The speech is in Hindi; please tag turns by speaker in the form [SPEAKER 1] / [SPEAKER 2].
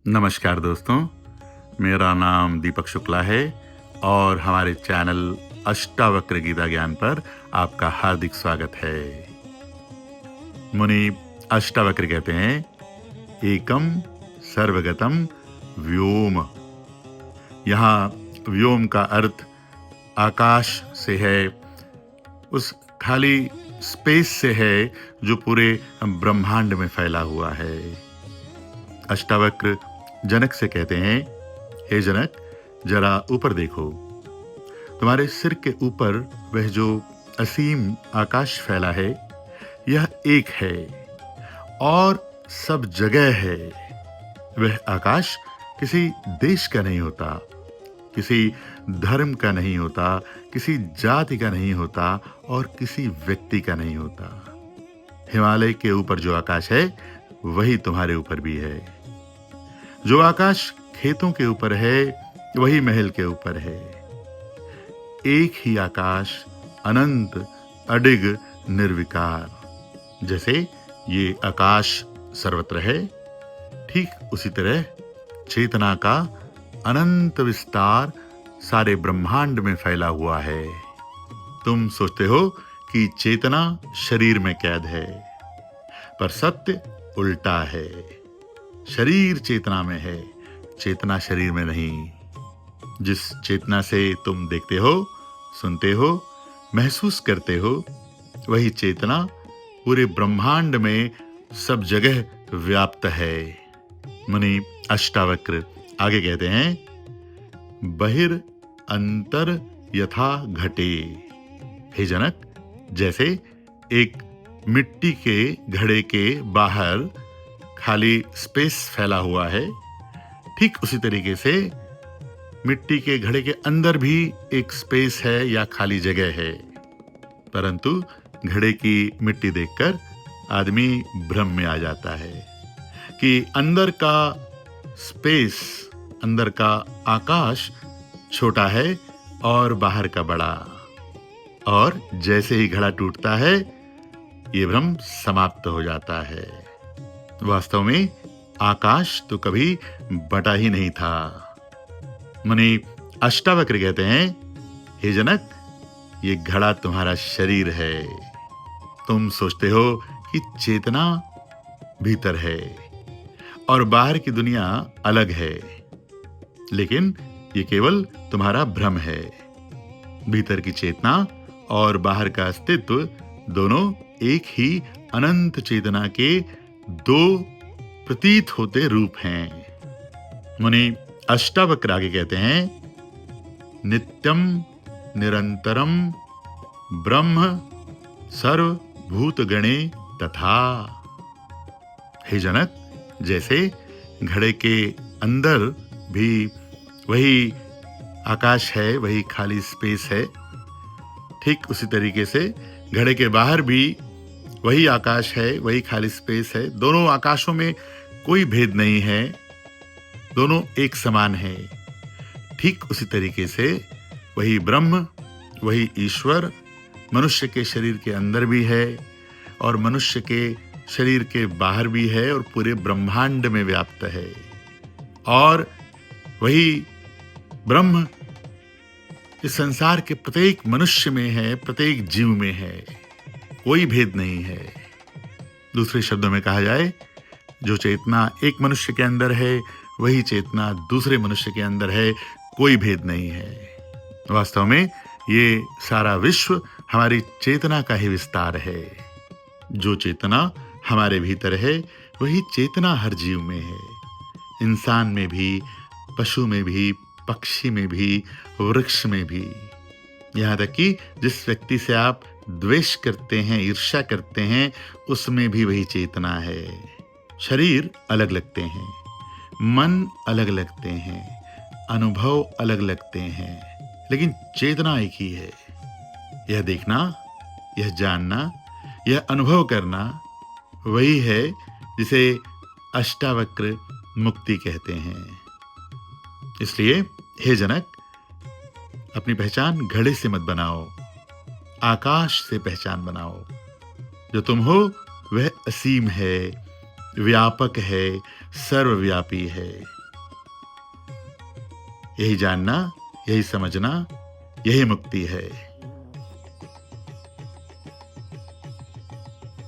[SPEAKER 1] नमस्कार दोस्तों, मेरा नाम दीपक शुक्ला है और हमारे चैनल अष्टावक्र गीता ज्ञान पर आपका हार्दिक स्वागत है। मुनि अष्टावक्र कहते हैं, एकम सर्वगतम व्योम। यहाँ व्योम का अर्थ आकाश से है, उस खाली स्पेस से है जो पूरे ब्रह्मांड में फैला हुआ है। अष्टावक्र जनक से कहते हैं, हे जनक, जरा ऊपर देखो। तुम्हारे सिर के ऊपर वह जो असीम आकाश फैला है, यह एक है और सब जगह है। वह आकाश किसी देश का नहीं होता, किसी धर्म का नहीं होता, किसी जाति का नहीं होता और किसी व्यक्ति का नहीं होता। हिमालय के ऊपर जो आकाश है, वही तुम्हारे ऊपर भी है। जो आकाश खेतों के ऊपर है, वही महल के ऊपर है। एक ही आकाश, अनंत, अडिग, निर्विकार। जैसे ये आकाश सर्वत्र है, ठीक उसी तरह चेतना का अनंत विस्तार सारे ब्रह्मांड में फैला हुआ है। तुम सोचते हो कि चेतना शरीर में कैद है, पर सत्य उल्टा है। शरीर चेतना में है, चेतना शरीर में नहीं। जिस चेतना से तुम देखते हो, सुनते हो, महसूस करते हो, वही चेतना पूरे ब्रह्मांड में सब जगह व्याप्त है। मुनि अष्टावक्र आगे कहते हैं, बहिर अंतर यथा घटे। हे जनक, जैसे एक मिट्टी के घड़े के बाहर खाली स्पेस फैला हुआ है, ठीक उसी तरीके से मिट्टी के घड़े के अंदर भी एक स्पेस है या खाली जगह है। परंतु घड़े की मिट्टी देखकर आदमी भ्रम में आ जाता है कि अंदर का स्पेस, अंदर का आकाश छोटा है और बाहर का बड़ा। और जैसे ही घड़ा टूटता है, ये भ्रम समाप्त हो जाता है। वास्तव में आकाश तो कभी बटा ही नहीं था। मुनि अष्टावक्र कहते हैं, हे जनक, ये घड़ा तुम्हारा शरीर है। तुम सोचते हो कि चेतना भीतर है और बाहर की दुनिया अलग है, लेकिन ये केवल तुम्हारा भ्रम है। भीतर की चेतना और बाहर का अस्तित्व दोनों एक ही अनंत चेतना के दो प्रतीत होते रूप हैं। मुनि अष्टावक्र आगे कहते हैं, नित्यम निरंतरम ब्रह्म सर्वभूत गणे तथा। हे जनक, जैसे घड़े के अंदर भी वही आकाश है, वही खाली स्पेस है, ठीक उसी तरीके से घड़े के बाहर भी वही आकाश है, वही खाली स्पेस है। दोनों आकाशों में कोई भेद नहीं है, दोनों एक समान है। ठीक उसी तरीके से वही ब्रह्म, वही ईश्वर मनुष्य के शरीर के अंदर भी है और मनुष्य के शरीर के बाहर भी है और पूरे ब्रह्मांड में व्याप्त है। और वही ब्रह्म इस संसार के प्रत्येक मनुष्य में है, प्रत्येक जीव में है। कोई भेद नहीं है। दूसरे शब्दों में कहा जाए, जो चेतना एक मनुष्य के अंदर है, वही चेतना दूसरे मनुष्य के अंदर है। कोई भेद नहीं है। वास्तव में ये सारा विश्व हमारी चेतना का ही विस्तार है। जो चेतना हमारे भीतर है, वही चेतना हर जीव में है। इंसान में भी, पशु में भी, पक्षी में भी, वृक्ष में भी। यहाँ तक कि जिस व्यक्ति से आप द्वेष करते हैं, ईर्ष्या करते हैं, उसमें भी वही चेतना है। शरीर अलग लगते हैं, मन अलग लगते हैं, अनुभव अलग लगते हैं, लेकिन चेतना एक ही है। यह देखना, यह जानना, यह अनुभव करना वही है जिसे अष्टावक्र मुक्ति कहते हैं। इसलिए हे जनक, अपनी पहचान घड़े से मत बनाओ, आकाश से पहचान बनाओ। जो तुम हो वह असीम है, व्यापक है, सर्वव्यापी है। यही जानना, यही समझना, यही मुक्ति है।